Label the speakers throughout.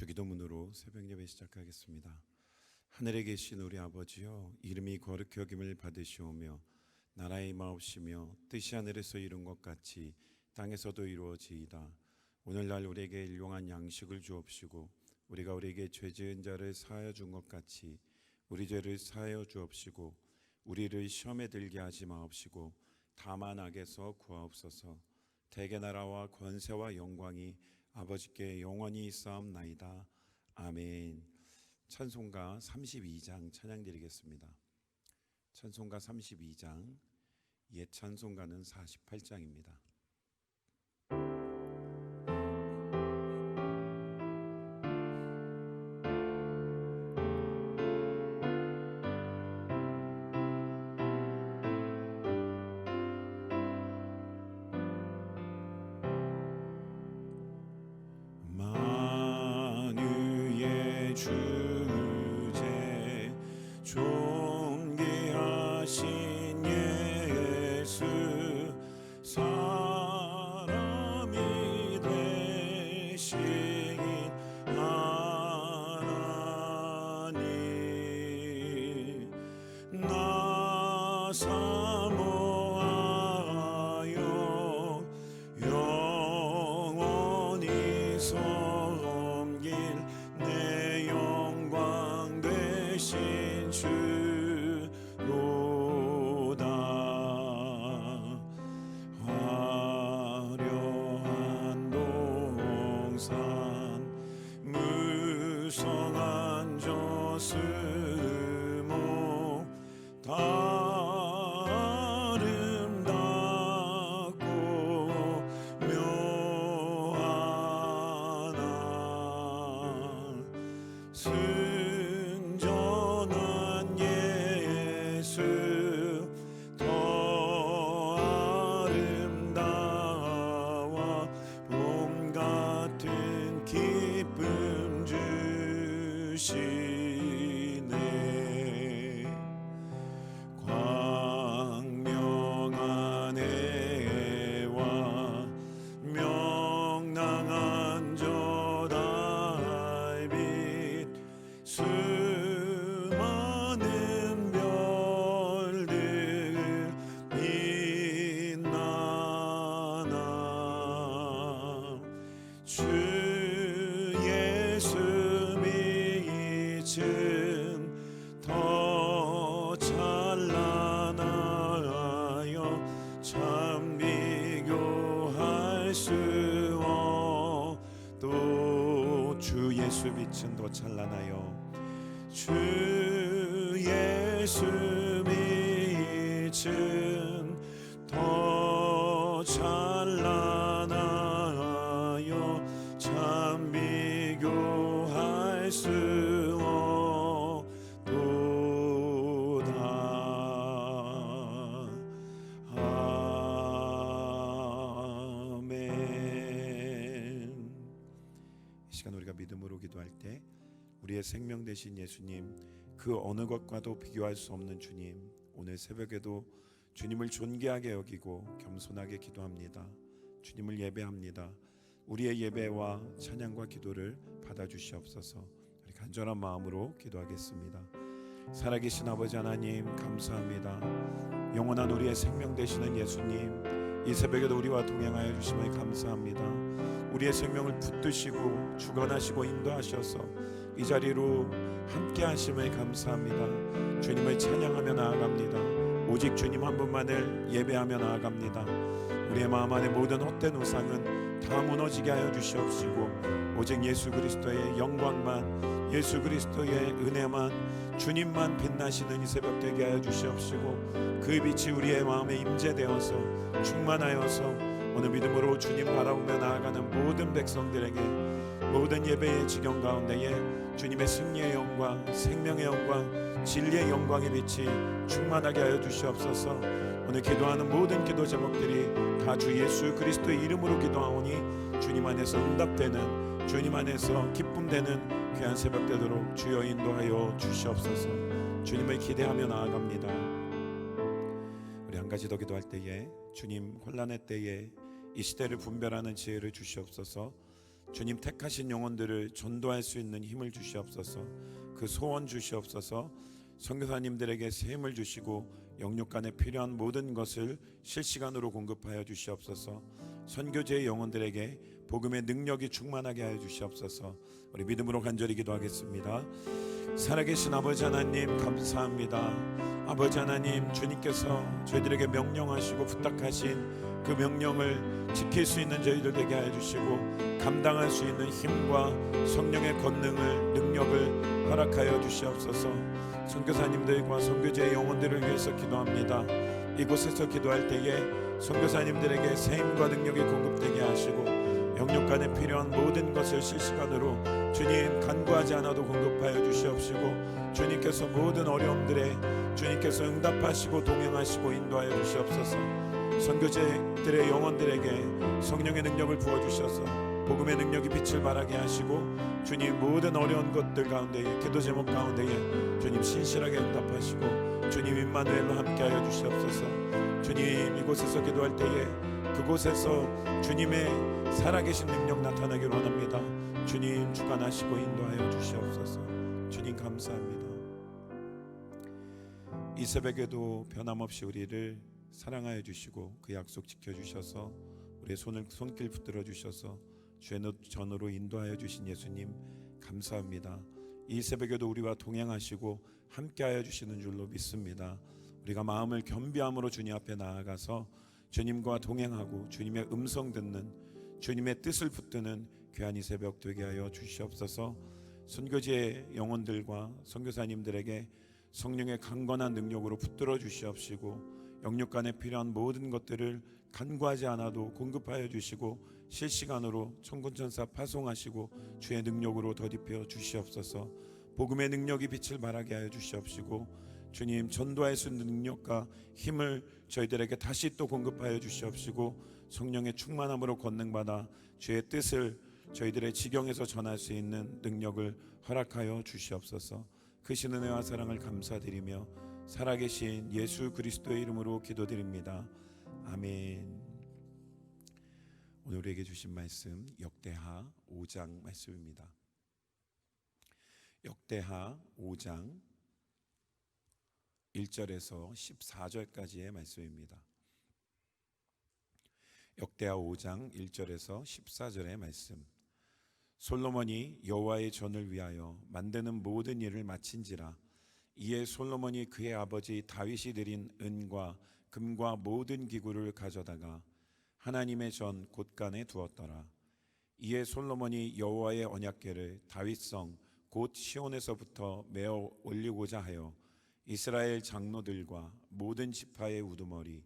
Speaker 1: 주기도문으로 새벽 예배 시작하겠습니다. 하늘에 계신 우리 아버지여, 이름이 거룩히 여김을 받으시오며 나라의 임하옵시며 뜻이 하늘에서 이룬 것 같이 땅에서도 이루어지이다. 오늘날 우리에게 일용할 양식을 주옵시고 우리가 우리에게 죄 지은 자를 사하여 준 것 같이 우리 죄를 사하여 주옵시고 우리를 시험에 들게 하지 마옵시고 다만 악에서 구하옵소서. 대개 나라와 권세와 영광이 아버지께 영원히 있사옵나이다. 아멘. 찬송가 32장 찬양 드리겠습니다. 찬송가 32장, 옛 찬송가는 48장입니다. 주제 존귀하신 예수, 사람이 되신 하나님, 나 사모하여 영원히 섬길 내 영광 되신 주로다. 화려한 동산 무성한 저수목 아름답고 묘하나 순전한 예수, 더 아름다워 봄 같은 기쁨 주시네. 광명한 해와 명랑한 저 달빛, 수많은 별들 빛나나 주 예수 빛은 더 찬란하여 참 비교할 수 없도 주 예수 빛은 더 찬란하여 주 예수 빛은 더 찬란하여 참 비교할 수 없도다. 아멘. 이 시간 우리가 믿음으로 기도할 때 우리의 생명 되신 예수님, 그 어느 것과도 비교할 수 없는 주님, 오늘 새벽에도 주님을 존귀하게 여기고 겸손하게 기도합니다. 주님을 예배합니다. 우리의 예배와 찬양과 기도를 받아주시옵소서. 우리 간절한 마음으로 기도하겠습니다. 살아계신 아버지 하나님, 감사합니다. 영원한 우리의 생명 되시는 예수님, 이 새벽에도 우리와 동행하여 주심을 감사합니다. 우리의 생명을 붙드시고 주관하시고 인도하셔서 이 자리로 함께 하심을 감사합니다. 주님을 찬양하며 나아갑니다. 오직 주님 한 분만을 예배하며 나아갑니다. 우리의 마음 안에 모든 헛된 우상은 다 무너지게 하여 주시옵시고 오직 예수 그리스도의 영광만, 예수 그리스도의 은혜만, 주님만 빛나시는 이 새벽 되게 하여 주시옵시고 그 빛이 우리의 마음에 임재되어서 충만하여서 오늘 믿음으로 주님 바라보며 나아가는 모든 백성들에게 모든 예배의 지경 가운데에 주님의 승리의 영광, 생명의 영광, 진리의 영광의 빛이 충만하게 하여 주시옵소서. 오늘 기도하는 모든 기도 제목들이 다 주 예수 그리스도의 이름으로 기도하오니 주님 안에서 응답되는, 주님 안에서 기쁨되는 귀한 새벽 되도록 주여 인도하여 주시옵소서. 주님을 기대하며 나아갑니다. 우리 한 가지 더 기도할 때에 주님, 혼란의 때에 이 시대를 분별하는 지혜를 주시옵소서. 주님 택하신 영혼들을 전도할 수 있는 힘을 주시옵소서. 그 소원 주시옵소서. 선교사님들에게 새 힘을 주시고 영육간에 필요한 모든 것을 실시간으로 공급하여 주시옵소서. 선교제의 영혼들에게 복음의 능력이 충만하게 하여 주시옵소서. 우리 믿음으로 간절히 기도하겠습니다. 살아계신 아버지 하나님 감사합니다. 아버지 하나님, 주님께서 저희들에게 명령하시고 부탁하신 그 명령을 지킬 수 있는 저희들 되게 하여 주시고 감당할 수 있는 힘과 성령의 권능을, 능력을 허락하여 주시옵소서. 선교사님들과 선교제의 영혼들을 위해서 기도합니다. 이곳에서 기도할 때에 선교사님들에게 새 힘과 능력이 공급되게 하시고 영육간에 필요한 모든 것을 실시간으로 주님 간구하지 않아도 공급하여 주시옵시고 주님께서 모든 어려움들에 주님께서 응답하시고 동행하시고 인도하여 주시옵소서. 선교제들의 영혼들에게 성령의 능력을 부어주셔서 복음의 능력이 빛을 발하게 하시고 주님 모든 어려운 것들 가운데에, 기도 제목 가운데에 주님 신실하게 응답하시고 주님 임마누엘로 함께하여 주시옵소서. 주님 이곳에서 기도할 때에 그곳에서 주님의 살아계신 능력 나타나기를 원합니다. 주님 주관하시고 인도하여 주시옵소서. 주님 감사합니다. 이 새벽에도 변함없이 우리를 사랑하여 주시고 그 약속 지켜주셔서 우리의 손길 붙들어 주셔서 주의 전으로 인도하여 주신 예수님 감사합니다. 이 새벽에도 우리와 동행하시고 함께하여 주시는 줄로 믿습니다. 우리가 마음을 겸비함으로 주님 앞에 나아가서 주님과 동행하고 주님의 음성 듣는, 주님의 뜻을 붙드는 귀한 이 새벽 되게 하여 주시옵소서. 선교지의 영혼들과 선교사님들에게 성령의 강건한 능력으로 붙들어 주시옵시고 영육간에 필요한 모든 것들을 간구하지 않아도 공급하여 주시고 실시간으로 천군천사 파송하시고 주의 능력으로 덧입혀 주시옵소서. 복음의 능력이 빛을 발하게 하여 주시옵시고 주님 전도할 수 있는 능력과 힘을 저희들에게 다시 또 공급하여 주시옵시고 성령의 충만함으로 권능받아 주의 뜻을 저희들의 지경에서 전할 수 있는 능력을 허락하여 주시옵소서. 크신 은혜와 사랑을 감사드리며 살아계신 예수 그리스도의 이름으로 기도드립니다. 아멘. 오늘 우리에게 주신 말씀 역대하 5장 말씀입니다. 역대하 5장 1절에서 14절까지의 말씀입니다. 역대하 5장 1절에서 14절의 말씀. 솔로몬이 여호와의 전을 위하여 만드는 모든 일을 마친지라. 이에 솔로몬이 그의 아버지 다윗이 드린 은과 금과 모든 기구를 가져다가 하나님의 전 곳간에 두었더라. 이에 솔로몬이 여호와의 언약궤를 다윗성 곧 시온에서부터 메어 올리고자 하여 이스라엘 장로들과 모든 지파의 우두머리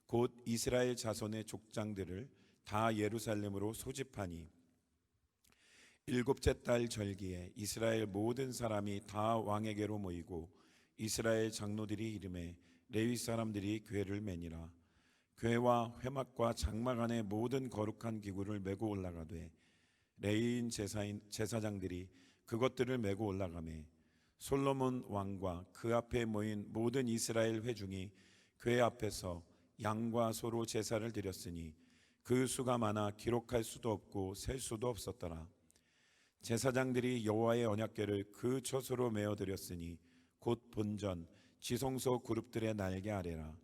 Speaker 1: 곧 이스라엘 자손의 족장들을 다 예루살렘으로 소집하니 일곱째 달 절기에 이스라엘 모든 사람이 다 왕에게로 모이고 이스라엘 장로들이 이름에 레위 사람들이 궤를 매니라. 궤와 회막과 장막 안에 모든 거룩한 기구를 메고 올라가되 레위인 제사장들이 그것들을 메고 올라가매 솔로몬 왕과 그 앞에 모인 모든 이스라엘 회중이 궤 앞에서 양과 소로 제사를 드렸으니 그 수가 많아 기록할 수도 없고 셀 수도 없었더라. 제사장들이 여호와의 언약궤를 그 처소로 메어 드렸으니 곧 본전 지성소 그룹들의 날개 아래라.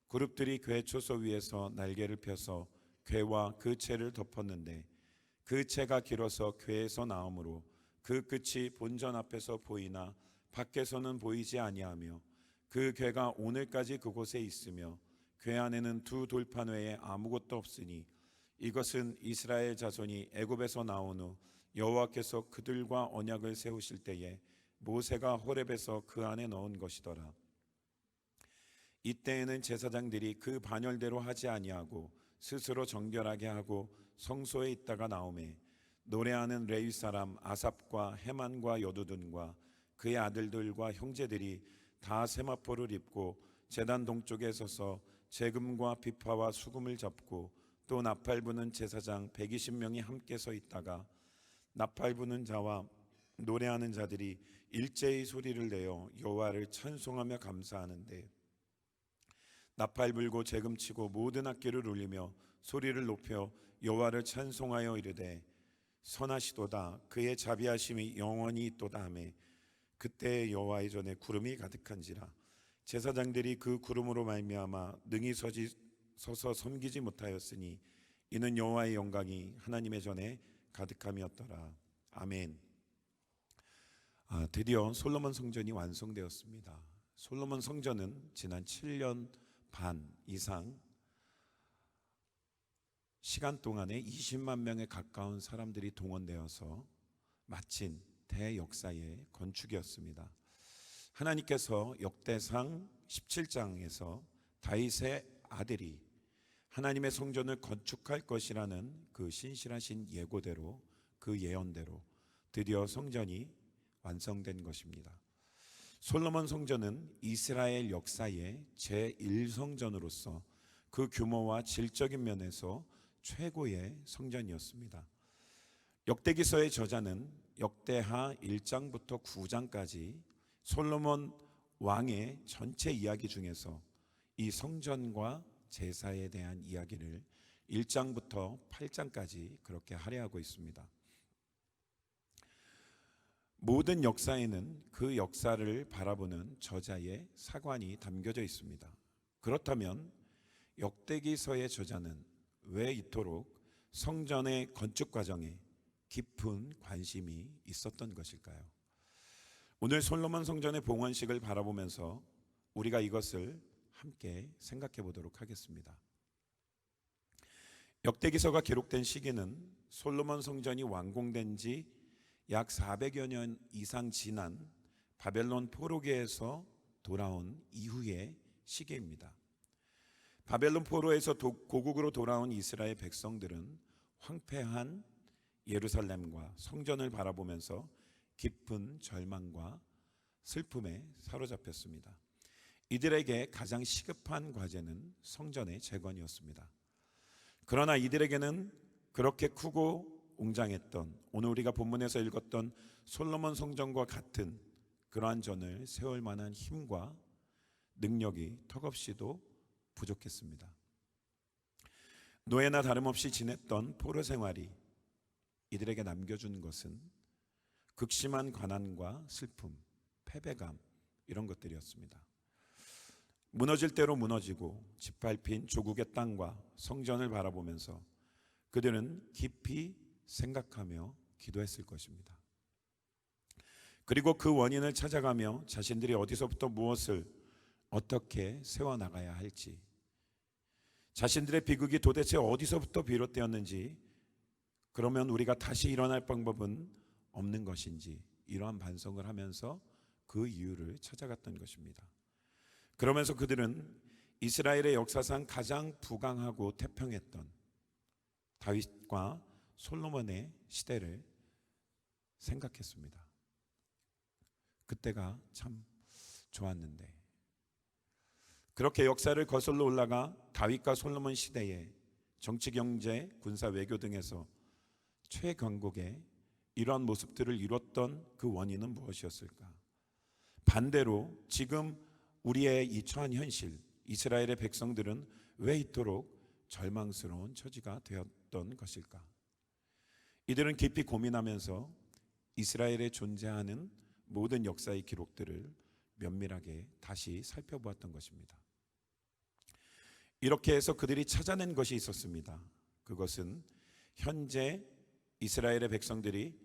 Speaker 1: 그룹들이 궤 처소 위에서 날개를 펴서 궤와 그 채를 덮었는데 그 채가 길어서 궤에서 나오므로 그 끝이 본전 앞에서 보이나 밖에서는 보이지 아니하며 그 궤가 오늘까지 그곳에 있으며 궤 안에는 두 돌판 외에 아무것도 없으니 이것은 이스라엘 자손이 애굽에서 나온 후 여호와께서 그들과 언약을 세우실 때에 모세가 호렙에서 그 안에 넣은 것이더라. 이때에는 제사장들이 그 반열대로 하지 아니하고 스스로 정결하게 하고 성소에 있다가 나오매 노래하는 레위 사람 아삽과 헤만과 여두둔과 그의 아들들과 형제들이 다 세마포를 입고 제단 동쪽에 서서 재금과 비파와 수금을 잡고 또 나팔 부는 제사장 120명이 함께 서 있다가 나팔 부는 자와 노래하는 자들이 일제히 소리를 내어 여호와를 찬송하며 감사하는데 나팔 불고 재금 치고 모든 악기를 울리며 소리를 높여 여호와를 찬송하여 이르되 선하시도다. 그의 자비하심이 영원히 있도다 하매 그때 여호와의 전에 구름이 가득한지라. 제사장들이 그 구름으로 말미암아 능히 서서 섬기지 못하였으니 이는 여호와의 영광이 하나님의 전에 가득함이었더라. 아멘. 드디어 솔로몬 성전이 완성되었습니다. 솔로몬 성전은 지난 7년 반 이상 시간 동안에 20만 명에 가까운 사람들이 동원되어서 마친 대역사의 건축이었습니다. 하나님께서 역대상 17장에서 다윗의 아들이 하나님의 성전을 건축할 것이라는 그 신실하신 예고대로, 그 예언대로 드디어 성전이 완성된 것입니다. 솔로몬 성전은 이스라엘 역사의 제1성전으로서 그 규모와 질적인 면에서 최고의 성전이었습니다. 역대기서의 저자는 역대하 1장부터 9장까지 솔로몬 왕의 전체 이야기 중에서 이 성전과 제사에 대한 이야기를 1장부터 8장까지 그렇게 할애하고 있습니다. 모든 역사에는 그 역사를 바라보는 저자의 사관이 담겨져 있습니다. 그렇다면 역대기서의 저자는 왜 이토록 성전의 건축 과정에 깊은 관심이 있었던 것일까요? 오늘 솔로몬 성전의 봉헌식을 바라보면서 우리가 이것을 함께 생각해 보도록 하겠습니다. 역대기서가 기록된 시기는 솔로몬 성전이 완공된 지 약 400여 년 이상 지난 바벨론 포로기에서 돌아온 이후의 시기입니다. 바벨론 포로에서 고국으로 돌아온 이스라엘 백성들은 황폐한 예루살렘과 성전을 바라보면서 깊은 절망과 슬픔에 사로잡혔습니다. 이들에게 가장 시급한 과제는 성전의 재건이었습니다. 그러나 이들에게는 그렇게 크고 웅장했던, 오늘 우리가 본문에서 읽었던 솔로몬 성전과 같은 그러한 전을 세울 만한 힘과 능력이 턱없이도 부족했습니다. 노예나 다름없이 지냈던 포로 생활이 이들에게 남겨준 것은 극심한 가난과 슬픔, 패배감, 이런 것들이었습니다. 무너질 대로 무너지고 짓밟힌 조국의 땅과 성전을 바라보면서 그들은 깊이 생각하며 기도했을 것입니다. 그리고 그 원인을 찾아가며 자신들이 어디서부터 무엇을 어떻게 세워나가야 할지, 자신들의 비극이 도대체 어디서부터 비롯되었는지, 그러면 우리가 다시 일어날 방법은 없는 것인지, 이러한 반성을 하면서 그 이유를 찾아갔던 것입니다. 그러면서 그들은 이스라엘의 역사상 가장 부강하고 태평했던 다윗과 솔로몬의 시대를 생각했습니다. 그때가 참 좋았는데, 그렇게 역사를 거슬러 올라가 다윗과 솔로몬 시대에 정치, 경제, 군사, 외교 등에서 최강국의 이러한 모습들을 이뤘던 그 원인은 무엇이었을까? 반대로 지금 우리의 이 처한 현실, 이스라엘의 백성들은 왜 이토록 절망스러운 처지가 되었던 것일까? 이들은 깊이 고민하면서 이스라엘에 존재하는 모든 역사의 기록들을 면밀하게 다시 살펴보았던 것입니다. 이렇게 해서 그들이 찾아낸 것이 있었습니다. 그것은 현재 이스라엘의 백성들이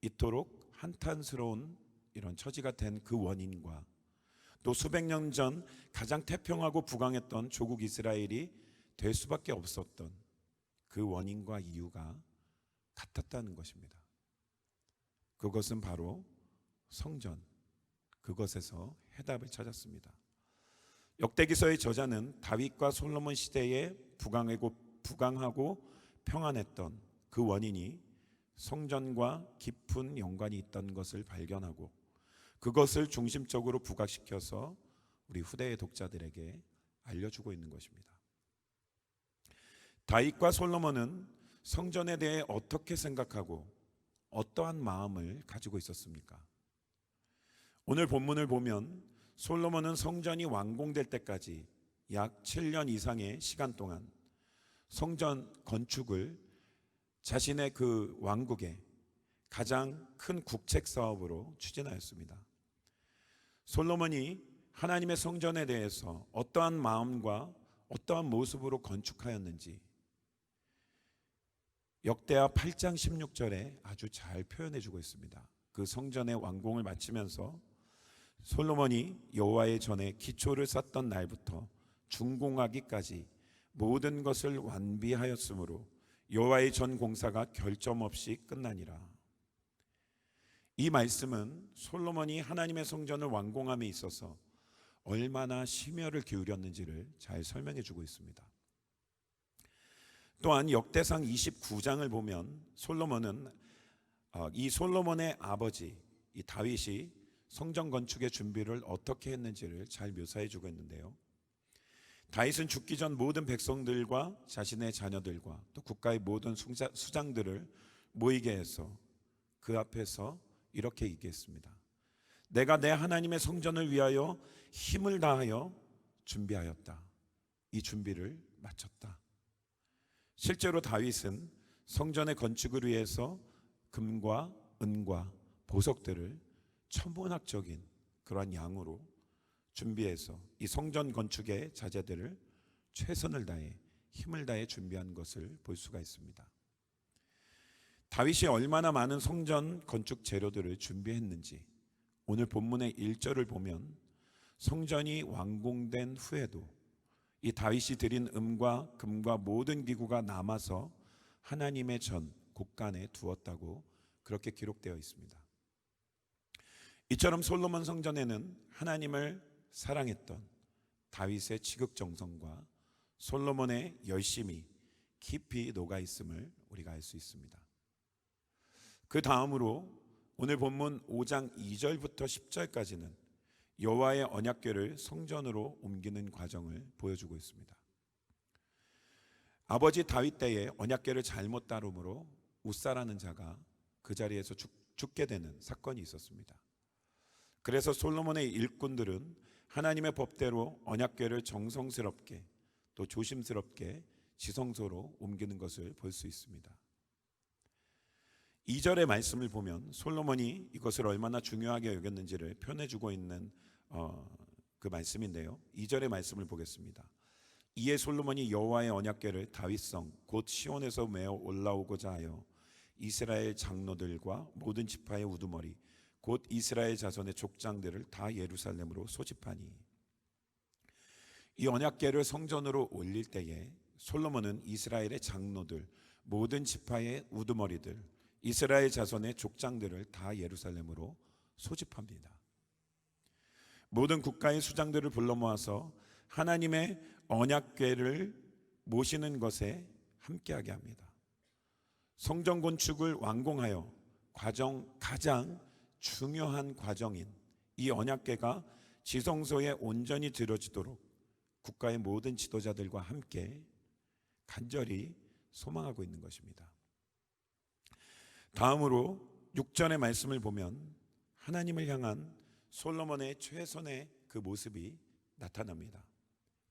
Speaker 1: 이토록 한탄스러운 이런 처지가 된 그 원인과 또 수백 년 전 가장 태평하고 부강했던 조국 이스라엘이 될 수밖에 없었던 그 원인과 이유가 같았다는 것입니다. 그것은 바로 성전, 그것에서 해답을 찾았습니다. 역대기서의 저자는 다윗과 솔로몬 시대에 부강하고 평안했던 그 원인이 성전과 깊은 연관이 있던 것을 발견하고 그것을 중심적으로 부각시켜서 우리 후대의 독자들에게 알려주고 있는 것입니다. 다윗과 솔로몬은 성전에 대해 어떻게 생각하고 어떠한 마음을 가지고 있었습니까? 오늘 본문을 보면 솔로몬은 성전이 완공될 때까지 약 7년 이상의 시간 동안 성전 건축을 자신의 그 왕국의 가장 큰 국책 사업으로 추진하였습니다. 솔로몬이 하나님의 성전에 대해서 어떠한 마음과 어떠한 모습으로 건축하였는지 역대하 8장 16절에 아주 잘 표현해 주고 있습니다. 그 성전의 완공을 마치면서 솔로몬이 여호와의 전에 기초를 쌓던 날부터 준공하기까지 모든 것을 완비하였으므로 여호와의 전 공사가 결점 없이 끝나니라. 이 말씀은 솔로몬이 하나님의 성전을 완공함에 있어서 얼마나 심혈을 기울였는지를 잘 설명해 주고 있습니다. 또한 역대상 29장을 보면 솔로몬은 이 솔로몬의 아버지 이 다윗이 성전 건축의 준비를 어떻게 했는지를 잘 묘사해 주고 있는데요. 다윗은 죽기 전 모든 백성들과 자신의 자녀들과 또 국가의 모든 수장들을 모이게 해서 그 앞에서 이렇게 얘기했습니다. 내가 내 하나님의 성전을 위하여 힘을 다하여 준비하였다. 이 준비를 마쳤다. 실제로 다윗은 성전의 건축을 위해서 금과 은과 보석들을 천문학적인 그러한 양으로 준비해서 이 성전 건축의 자재들을 최선을 다해 힘을 다해 준비한 것을 볼 수가 있습니다. 다윗이 얼마나 많은 성전 건축 재료들을 준비했는지 오늘 본문의 1절을 보면 성전이 완공된 후에도 이 다윗이 드린 은과 금과 모든 기구가 남아서 하나님의 전 곳간에 두었다고 그렇게 기록되어 있습니다. 이처럼 솔로몬 성전에는 하나님을 사랑했던 다윗의 지극정성과 솔로몬의 열심이 깊이 녹아 있음을 우리가 알 수 있습니다. 그 다음으로 오늘 본문 5장 2절부터 10절까지는 여호와의 언약궤를 성전으로 옮기는 과정을 보여주고 있습니다. 아버지 다윗 때에 언약궤를 잘못 다룸으로 우사라는 자가 그 자리에서 죽게 되는 사건이 있었습니다. 그래서 솔로몬의 일꾼들은 하나님의 법대로 언약궤를 정성스럽게 또 조심스럽게 지성소로 옮기는 것을 볼 수 있습니다. 2절의 말씀을 보면 솔로몬이 이것을 얼마나 중요하게 여겼는지를 표현해주고 있는 그 말씀인데요. 2절의 말씀을 보겠습니다. 이에 솔로몬이 여호와의 언약궤를 다윗성 곧 시온에서 메어 올라오고자 하여 이스라엘 장로들과 모든 지파의 우두머리 곧 이스라엘 자손의 족장들을 다 예루살렘으로 소집하니, 이 언약궤를 성전으로 올릴 때에 솔로몬은 이스라엘의 장로들 모든 지파의 우두머리들 이스라엘 자손의 족장들을 다 예루살렘으로 소집합니다. 모든 국가의 수장들을 불러 모아서 하나님의 언약궤를 모시는 것에 함께하게 합니다. 성전 건축을 완공하여 가장 중요한 과정인 이 언약궤가 지성소에 온전히 들어지도록 국가의 모든 지도자들과 함께 간절히 소망하고 있는 것입니다. 다음으로 6절의 말씀을 보면 하나님을 향한 솔로몬의 최선의 그 모습이 나타납니다.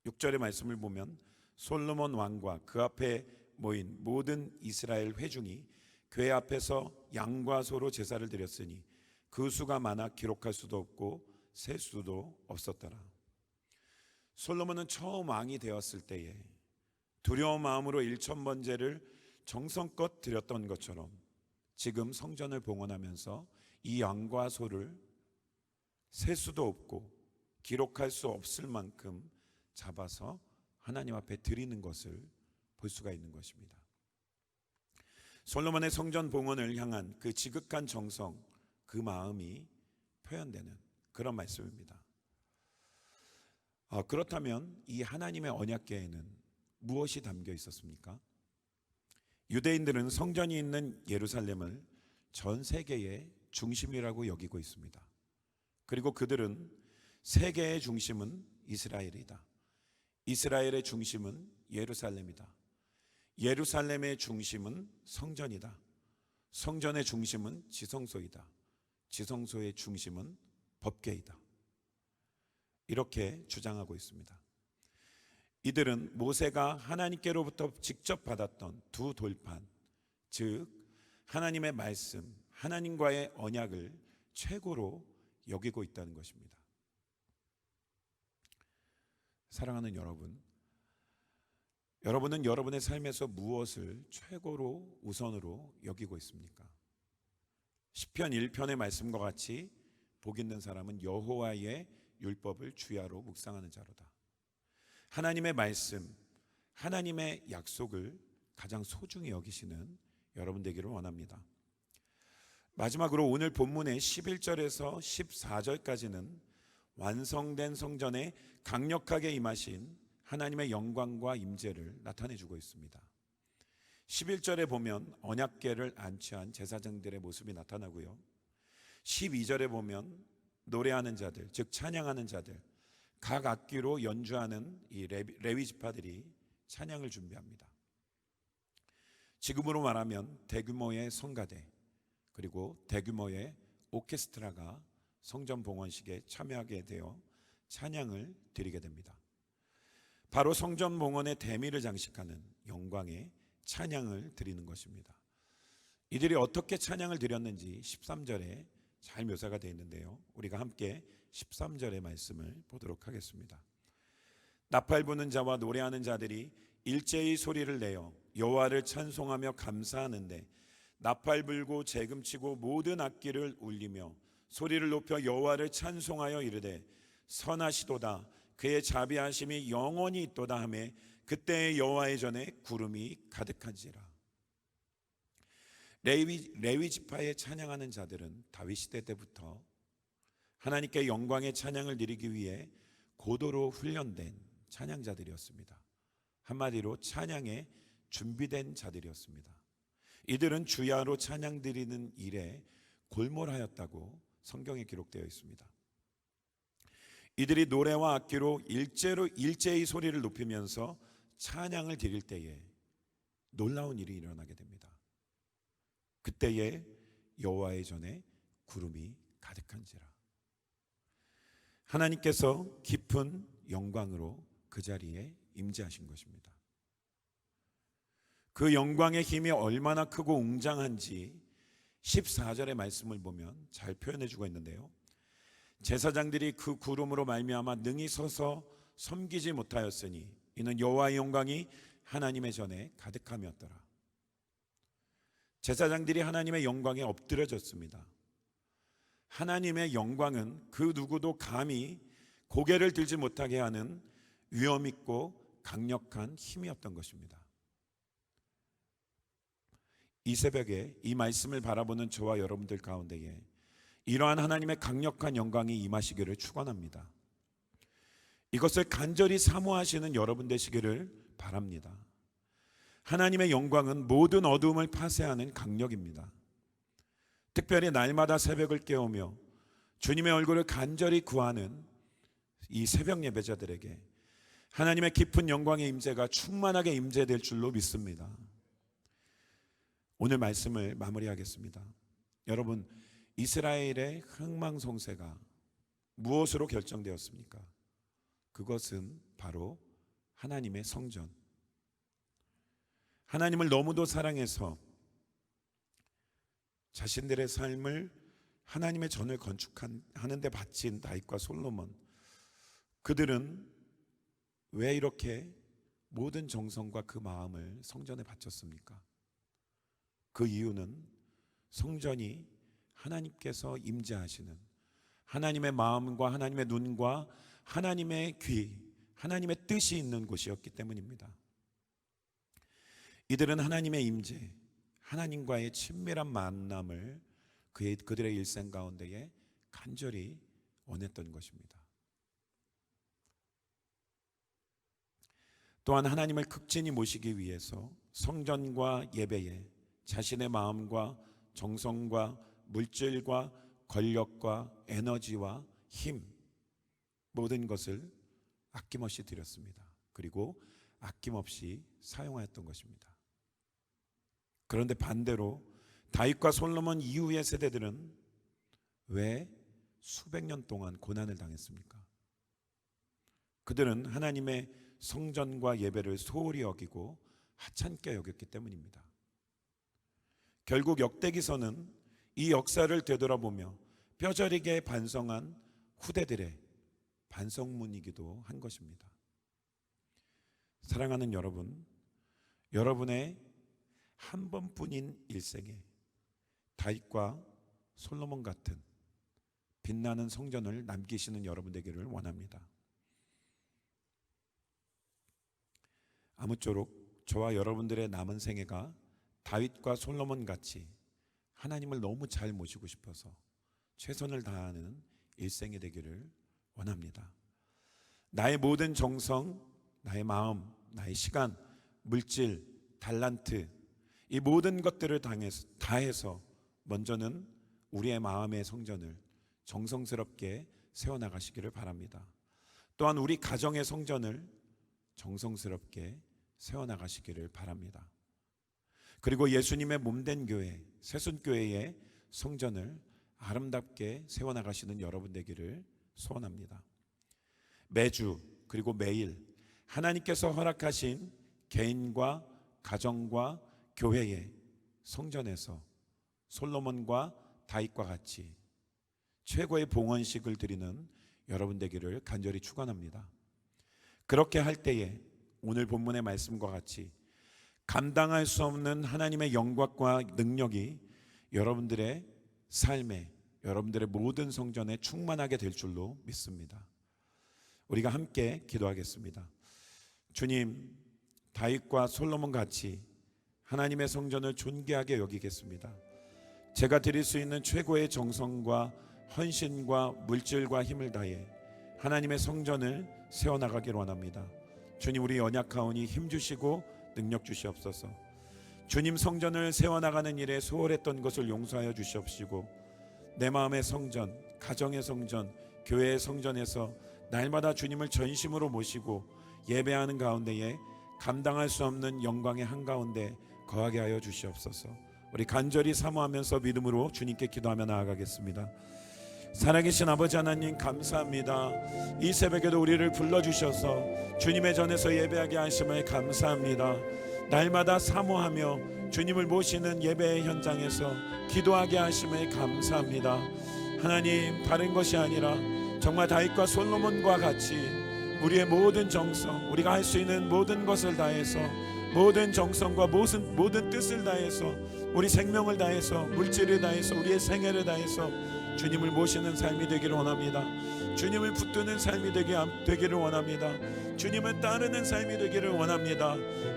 Speaker 1: 6절의 말씀을 보면 솔로몬 왕과 그 앞에 모인 모든 이스라엘 회중이 궤 앞에서 양과 소로 제사를 드렸으니 그 수가 많아 기록할 수도 없고 셀 수도 없었더라. 솔로몬은 처음 왕이 되었을 때에 두려운 마음으로 1,000번제를 정성껏 드렸던 것처럼 지금 성전을 봉헌하면서 이 양과 소를 셀 수도 없고 기록할 수 없을 만큼 잡아서 하나님 앞에 드리는 것을 볼 수가 있는 것입니다. 솔로몬의 성전 봉헌을 향한 그 지극한 정성, 그 마음이 표현되는 그런 말씀입니다. 그렇다면 이 하나님의 언약궤에는 무엇이 담겨 있었습니까? 유대인들은 성전이 있는 예루살렘을 전 세계의 중심이라고 여기고 있습니다. 그리고 그들은 세계의 중심은 이스라엘이다. 이스라엘의 중심은 예루살렘이다. 예루살렘의 중심은 성전이다. 성전의 중심은 지성소이다. 지성소의 중심은 법궤이다. 이렇게 주장하고 있습니다. 이들은 모세가 하나님께로부터 직접 받았던 두 돌판, 즉 하나님의 말씀, 하나님과의 언약을 최고로 여기고 있다는 것입니다. 사랑하는 여러분, 여러분은 여러분의 삶에서 무엇을 최고로 우선으로 여기고 있습니까? 시편 1편의 말씀과 같이 복 있는 사람은 여호와의 율법을 주야로 묵상하는 자로다. 하나님의 말씀, 하나님의 약속을 가장 소중히 여기시는 여러분 되기를 원합니다. 마지막으로 오늘 본문의 11절에서 14절까지는 완성된 성전에 강력하게 임하신 하나님의 영광과 임재를 나타내주고 있습니다. 11절에 보면 언약궤를 안치한 제사장들의 모습이 나타나고요, 12절에 보면 노래하는 자들, 즉 찬양하는 자들, 각 악기로 연주하는 이 레위 지파들이 찬양을 준비합니다. 지금으로 말하면 대규모의 성가대 그리고 대규모의 오케스트라가 성전 봉헌식에 참여하게 되어 찬양을 드리게 됩니다. 바로 성전 봉헌의 대미를 장식하는 영광의 찬양을 드리는 것입니다. 이들이 어떻게 찬양을 드렸는지 13절에 잘 묘사가 되어 있는데요, 우리가 함께 13절의 말씀을 보도록 하겠습니다. 나팔 부는 자와 노래하는 자들이 일제히 소리를 내어 여호와를 찬송하며 감사하는데, 나팔 불고 재금치고 모든 악기를 울리며 소리를 높여 여호와를 찬송하여 이르되 선하시도다, 그의 자비하심이 영원히 있도다 하매 그때의 여호와의 전에 구름이 가득한지라. 레위 지파에 찬양하는 자들은 다윗 시대 때부터 하나님께 영광의 찬양을 드리기 위해 고도로 훈련된 찬양자들이었습니다. 한마디로 찬양에 준비된 자들이었습니다. 이들은 주야로 찬양 드리는 일에 골몰하였다고 성경에 기록되어 있습니다. 이들이 노래와 악기로 일제히 소리를 높이면서 찬양을 드릴 때에 놀라운 일이 일어나게 됩니다. 그때에 여호와의 전에 구름이 가득한지라. 하나님께서 깊은 영광으로 그 자리에 임재하신 것입니다. 그 영광의 힘이 얼마나 크고 웅장한지 14절의 말씀을 보면 잘 표현해 주고 있는데요, 제사장들이 그 구름으로 말미암아 능히 서서 섬기지 못하였으니 이는 여호와의 영광이 하나님의 전에 가득함이었더라. 제사장들이 하나님의 영광에 엎드려졌습니다. 하나님의 영광은 그 누구도 감히 고개를 들지 못하게 하는 위엄 있고 강력한 힘이었던 것입니다. 이 새벽에 이 말씀을 바라보는 저와 여러분들 가운데에 이러한 하나님의 강력한 영광이 임하시기를 축원합니다. 이것을 간절히 사모하시는 여러분 되시기를 바랍니다. 하나님의 영광은 모든 어두움을 파쇄하는 강력입니다. 특별히 날마다 새벽을 깨우며 주님의 얼굴을 간절히 구하는 이 새벽 예배자들에게 하나님의 깊은 영광의 임재가 충만하게 임재될 줄로 믿습니다. 오늘 말씀을 마무리하겠습니다. 여러분, 이스라엘의 흥망성쇠가 무엇으로 결정되었습니까? 그것은 바로 하나님의 성전. 하나님을 너무도 사랑해서 자신들의 삶을 하나님의 전을 건축하는 데 바친 다윗과 솔로몬, 그들은 왜 이렇게 모든 정성과 그 마음을 성전에 바쳤습니까? 그 이유는 성전이 하나님께서 임재하시는 하나님의 마음과 하나님의 눈과 하나님의 귀, 하나님의 뜻이 있는 곳이었기 때문입니다. 이들은 하나님의 임재, 하나님과의 친밀한 만남을 그들의 일생 가운데에 간절히 원했던 것입니다. 또한 하나님을 극진히 모시기 위해서 성전과 예배에 자신의 마음과 정성과 물질과 권력과 에너지와 힘, 모든 것을 아낌없이 드렸습니다. 그리고 아낌없이 사용하였던 것입니다. 그런데 반대로 다윗과 솔로몬 이후의 세대들은 왜 수백 년 동안 고난을 당했습니까? 그들은 하나님의 성전과 예배를 소홀히 여기고 하찮게 여겼기 때문입니다. 결국 역대기서는 이 역사를 되돌아보며 뼈저리게 반성한 후대들의 반성문이기도 한 것입니다. 사랑하는 여러분, 여러분의 한 번뿐인 일생에 다윗과 솔로몬 같은 빛나는 성전을 남기시는 여러분 되기를 원합니다. 아무쪼록 저와 여러분들의 남은 생애가 다윗과 솔로몬 같이 하나님을 너무 잘 모시고 싶어서 최선을 다하는 일생이 되기를 원합니다. 나의 모든 정성, 나의 마음, 나의 시간, 물질, 달란트, 이 모든 것들을 다해서 먼저는 우리의 마음의 성전을 정성스럽게 세워나가시기를 바랍니다. 또한 우리 가정의 성전을 정성스럽게 세워나가시기를 바랍니다. 그리고 예수님의 몸된 교회, 새순교회의 성전을 아름답게 세워나가시는 여러분 되기를 소원합니다. 매주 그리고 매일 하나님께서 허락하신 개인과 가정과 교회의 성전에서 솔로몬과 다윗과 같이 최고의 봉헌식을 드리는 여러분 되기를 간절히 축원합니다. 그렇게 할 때에 오늘 본문의 말씀과 같이 감당할 수 없는 하나님의 영광과 능력이 여러분들의 삶에, 여러분들의 모든 성전에 충만하게 될 줄로 믿습니다. 우리가 함께 기도하겠습니다. 주님, 다윗과 솔로몬 같이 하나님의 성전을 존귀하게 여기겠습니다. 제가 드릴 수 있는 최고의 정성과 헌신과 물질과 힘을 다해 하나님의 성전을 세워나가기를 원합니다. 주님, 우리 연약하오니 힘주시고 능력 주시옵소서. 주님, 성전을 세워나가는 일에 소홀했던 것을 용서하여 주시옵시고 내 마음의 성전, 가정의 성전, 교회의 성전에서 날마다 주님을 전심으로 모시고 예배하는 가운데에 감당할 수 없는 영광의 한가운데 거하게 하여 주시옵소서. 우리 간절히 사모하면서 믿음으로 주님께 기도하며 나아가겠습니다. 살아계신 아버지 하나님, 감사합니다. 이 새벽에도 우리를 불러주셔서 주님의 전에서 예배하게 하심을 감사합니다. 날마다 사모하며 주님을 모시는 예배의 현장에서 기도하게 하심을 감사합니다. 하나님, 다른 것이 아니라 정말 다윗과 솔로몬과 같이 우리의 모든 정성, 우리가 할 수 있는 모든 것을 다해서, 모든 정성과 모든 뜻을 다해서, 우리 생명을 다해서, 물질을 다해서, 우리의 생애를 다해서 주님을 모시는 삶이 되기를 원합니다. 주님을 붙드는 삶이 되기를 원합니다. 주님을 따르는 삶이 되기를 원합니다.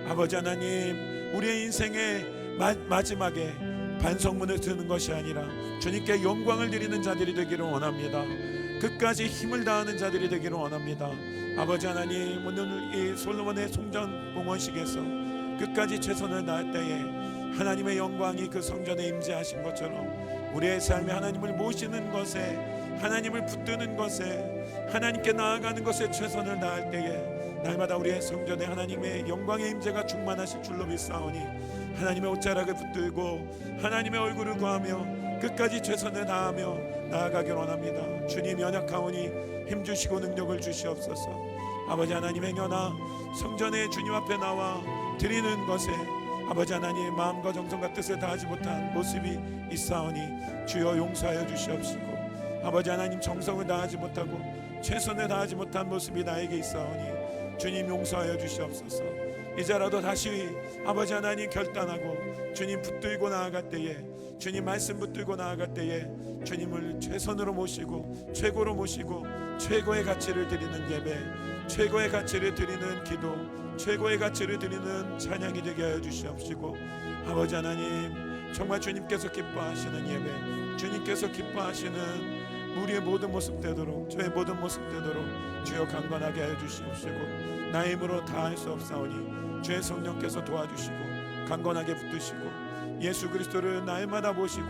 Speaker 1: 아버지 하나님, 우리의 인생의 마지막에 반성문을 드는 것이 아니라 주님께 영광을 드리는 자들이 되기를 원합니다. 끝까지 힘을 다하는 자들이 되기를 원합니다. 아버지 하나님, 오늘 이 솔로몬의 성전 봉헌식에서 끝까지 최선을 다할 때에 하나님의 영광이 그 성전에 임재하신 것처럼 우리의 삶에 하나님을 모시는 것에, 하나님을 붙드는 것에, 하나님께 나아가는 것에 최선을 다할 때에 날마다 우리의 성전에 하나님의 영광의 임재가 충만하실 줄로 믿사오니 하나님의 옷자락을 붙들고 하나님의 얼굴을 구하며 끝까지 최선을 다하며 나아가길 원합니다. 주님, 연약하오니 힘주시고 능력을 주시옵소서. 아버지 하나님, 행여나 성전에 주님 앞에 나와 드리는 것에 아버지 하나님 마음과 정성과 뜻을 다하지 못한 모습이 있사오니 주여 용서하여 주시옵시고, 아버지 하나님 정성을 다하지 못하고 최선을 다하지 못한 모습이 나에게 있사오니 주님 용서하여 주시옵소서. 이제라도 다시 아버지 하나님 결단하고 주님 붙들고 나아갈 때에, 주님 말씀 붙들고 나아갈 때에 주님을 최선으로 모시고 최고로 모시고 최고의 가치를 드리는 예배, 최고의 가치를 드리는 기도, 최고의 가치를 드리는 찬양이 되게 하여 주시옵시고, 아버지 하나님 정말 주님께서 기뻐하시는 예배, 주님께서 기뻐하시는 우리의 모든 모습 되도록, 저의 모든 모습 되도록 주여 강건하게 하여 주시옵시고, 나의 힘으로 다 할 수 없사오니 주의 성령께서 도와주시고 강건하게 붙드시고 예수 그리스도를 날마다 모시고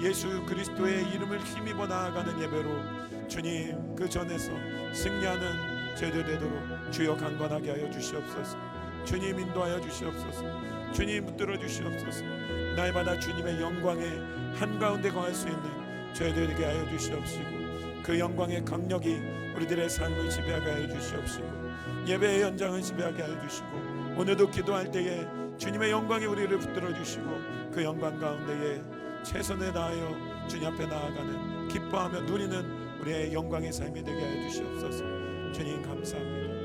Speaker 1: 예수 그리스도의 이름을 힘입어 나아가는 예배로 주님 그 전에서 승리하는 저희들 되도록 주여 강건하게 하여 주시옵소서. 주님 인도하여 주시옵소서. 주님 붙들어 주시옵소서. 날마다 주님의 영광의 한가운데 거할 수 있는 저희들에게 하여 주시옵시고, 그 영광의 강력이 우리들의 삶을 지배하게 하여 주시옵시고, 예배의 현장을 지배하게 하여 주시고, 오늘도 기도할 때에 주님의 영광이 우리를 붙들어 주시고 그 그 영광 가운데에 최선을 다하여 주님 앞에 나아가는 기뻐하며 누리는 우리의 영광의 삶이 되게 하여 주시옵소서. 주님 감사합니다.